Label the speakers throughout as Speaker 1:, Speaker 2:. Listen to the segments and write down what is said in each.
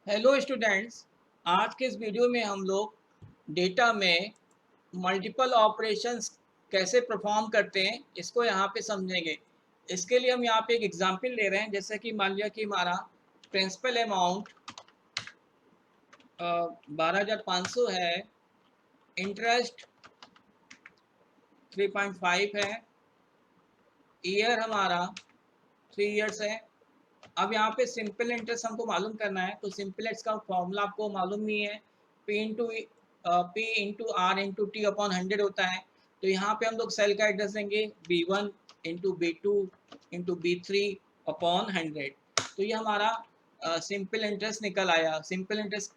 Speaker 1: Hello students. आज के इस वीडियो में हम लोग डेटा में मल्टीपल ऑपरेशंस कैसे परफॉर्म करते हैं इसको यहाँ पे समझेंगे। इसके लिए हम यहाँ पे एक एग्जांपल ले रहे हैं, जैसे कि मान लिया कि हमारा प्रिंसिपल अमाउंट 12,500 है, इंटरेस्ट 3.5 है, ईयर हमारा 3 इयर्स है। अब यहाँ पे सिंपल इंटरेस्ट हमको मालूम करना है, तो सिंपल इंटरेस्ट का फॉर्मूला आपको मालूम नहीं है। P इंटू टी अपॉन 100 होता है। तो यहाँ पे हम लोग सेल का एड्रेस देंगे B1 into B2 into B3 upon 100। तो ये हमारा सिंपल इंटरेस्ट निकल आया। सिंपल इंटरेस्ट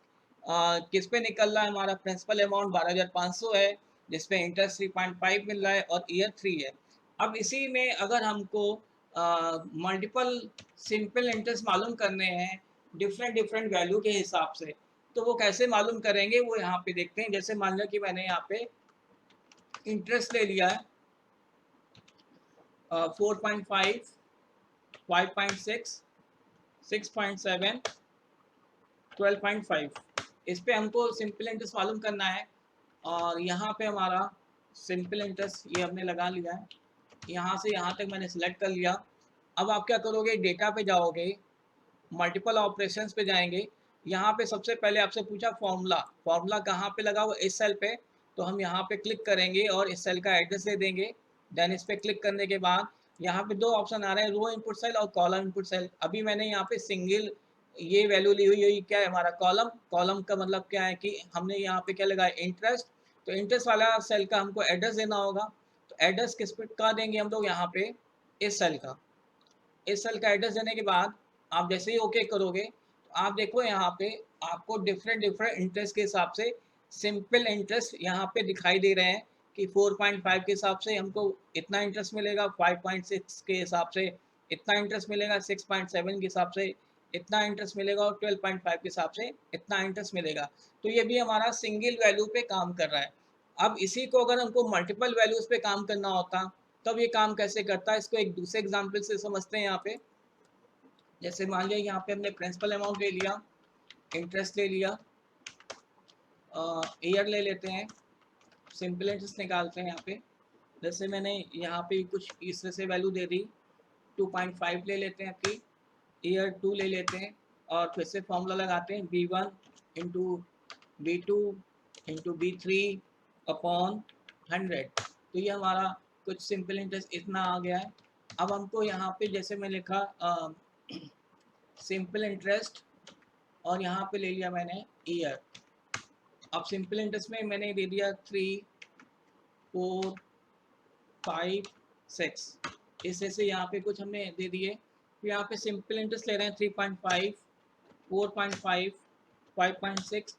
Speaker 1: किस पे निकल रहा है? हमारा प्रिंसिपल अमाउंट 12,500 है, जिसपे इंटरेस्ट 3.5 मिल रहा है और ईयर 3 है। अब इसी में अगर हमको मल्टीपल सिंपल इंटरेस्ट मालूम करने हैं डिफरेंट डिफरेंट वैल्यू के हिसाब से, तो वो कैसे मालूम करेंगे वो यहाँ पे देखते हैं। जैसे मान लिया कि मैंने यहाँ पे इंटरेस्ट ले लिया है 4.5, 5.6, 6.7, 12.5। इस पे हमको सिंपल इंटरेस्ट मालूम करना है। और यहाँ पे हमारा सिंपल इंटरेस्ट ये हमने लगा लिया है। यहाँ से यहाँ तक मैंने सेलेक्ट कर लिया। अब आप क्या करोगे? डेटा पे जाओगे, मल्टीपल ऑपरेशंस पे जाएंगे। यहाँ पे सबसे पहले आपसे पूछा फॉर्मूला। फॉर्मूला कहाँ पे लगा हुआ? इस सेल पे। तो हम यहाँ पे क्लिक करेंगे और इस सेल का एड्रेस दे देंगे। देन इस पे क्लिक करने के बाद यहाँ पे दो ऑप्शन आ रहे हैं, रो इनपुट सेल और कॉलम इनपुट सेल। अभी मैंने यहाँ पे सिंगल ये वैल्यू ली हुई है। क्या है हमारा? कॉलम। कॉलम का मतलब क्या है कि हमने यहाँ पे क्या लगाया? इंटरेस्ट। तो इंटरेस्ट वाला सेल का हमको एड्रेस देना होगा। तो एड्रेस किस पे का देंगे हम लोग? यहाँ पे इस सेल का। इस सेल का एड्रेस देने के बाद आप जैसे ही ओके करोगे तो आप देखो यहाँ पे आपको डिफरेंट डिफरेंट इंटरेस्ट के हिसाब से सिंपल इंटरेस्ट यहाँ पे दिखाई दे रहे हैं कि 4.5 के हिसाब से हमको इतना इंटरेस्ट मिलेगा, 5.6 के हिसाब से इतना इंटरेस्ट मिलेगा, 6.7 के हिसाब से इतना इंटरेस्ट मिलेगा और 12.5 के हिसाब से इतना इंटरेस्ट मिलेगा। तो ये भी हमारा सिंगल वैल्यू पे काम कर रहा है। अब इसी को अगर हमको मल्टीपल वैल्यूज पे काम करना होता तब ये काम कैसे करता है, इसको एक दूसरे एग्जाम्पल से समझते हैं। यहाँ पे जैसे मान लिया यहाँ पे हमने प्रिंसिपल अमाउंट ले लिया, इंटरेस्ट ले लिया, ईयर ले लेते हैं, सिंपल इंटरेस्ट निकालते हैं यहाँ पे। जैसे मैंने यहाँ पे कुछ इस तरह से वैल्यू दे दी, 2.5 ले लेते हैं आपकी, ईयर 2 ले लेते हैं और फिर से फॉर्मूला लगाते हैं B1 into B2 into B3 upon 100। तो ये हमारा कुछ सिंपल इंटरेस्ट इतना आ गया है। अब हमको यहाँ पे जैसे मैं लिखा सिंपल इंटरेस्ट और यहाँ पे ले लिया मैंने ईयर। अब सिंपल इंटरेस्ट में मैंने दे दिया 3, 4, 5, 6। इस ऐसे यहाँ पे कुछ हमने दे दिए। तो यहाँ पे सिंपल इंटरेस्ट ले रहे हैं 3.5, 4.5, 5.6,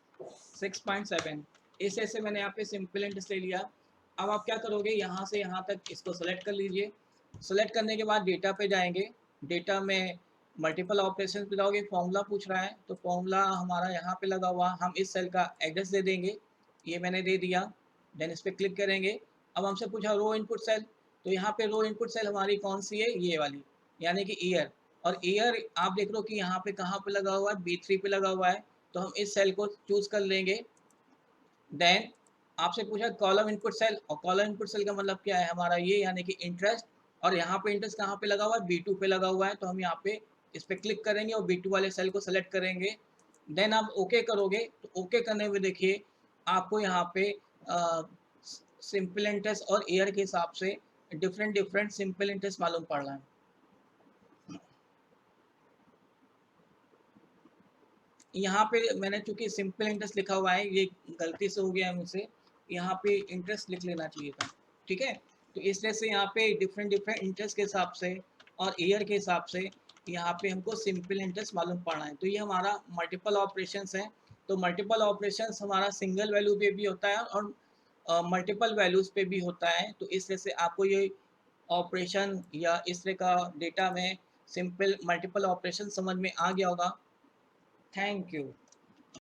Speaker 1: 6.7। इस ऐसे मैंने यहाँ पे सिंपल इंटरेस्ट ले लिया। अब आप क्या करोगे? यहाँ से यहाँ तक इसको सेलेक्ट कर लीजिए। सेलेक्ट करने के बाद डेटा पे जाएंगे। डेटा में मल्टीपल ऑपरेशन पे जाओगे, फॉर्मूला पूछ रहा है तो फॉर्मूला हमारा यहाँ पे लगा हुआ, हम इस सेल का एड्रेस दे देंगे। ये मैंने दे दिया। देन इस पर क्लिक करेंगे। अब हमसे पूछा रो इनपुट सेल, तो यहाँ पे रो इनपुट सेल हमारी कौन सी है? ये वाली, यानी कि ईयर। और ईयर आप देख लो कि यहाँ पे कहाँ पे लगा हुआ है? B3 पे लगा हुआ है। तो हम इस सेल को चूज कर लेंगे। देन आपसे पूछा कॉलम इनपुट सेल, और कॉलम इनपुट सेल का मतलब क्या है? हमारा ये यानी कि इंटरेस्ट। और यहाँ पे इंटरेस्ट कहाँ पे लगा हुआ है? B2 पे लगा हुआ है। तो हम यहाँ पे इस पे क्लिक करेंगे और B2 वाले सेल को सेलेक्ट करेंगे। देन आप ओके करोगे तो ओके करने में देखिए आपको यहाँ पे सिंपल इंटरेस्ट और ईयर के हिसाब से डिफरेंट डिफरेंट सिंपल इंटरेस्ट मालूम पड़ रहा है। यहाँ पे मैंने चूंकि सिंपल इंटरेस्ट लिखा हुआ है, ये गलती से हो गया है मुझसे, यहाँ पे इंटरेस्ट लिख लेना चाहिए था। ठीक है, तो इस तरह से यहाँ पे डिफरेंट डिफरेंट इंटरेस्ट के हिसाब से और ईयर के हिसाब से यहाँ पे हमको सिंपल इंटरेस्ट मालूम पड़ना है। तो ये हमारा मल्टीपल ऑपरेशंस है। तो मल्टीपल ऑपरेशंस हमारा सिंगल वैल्यू पे भी होता है और मल्टीपल वैल्यूज पे भी होता है। तो इस तरह से आपको ये ऑपरेशन या इस तरह का डेटा में सिंपल मल्टीपल ऑपरेशन समझ में आ गया होगा। Thank you.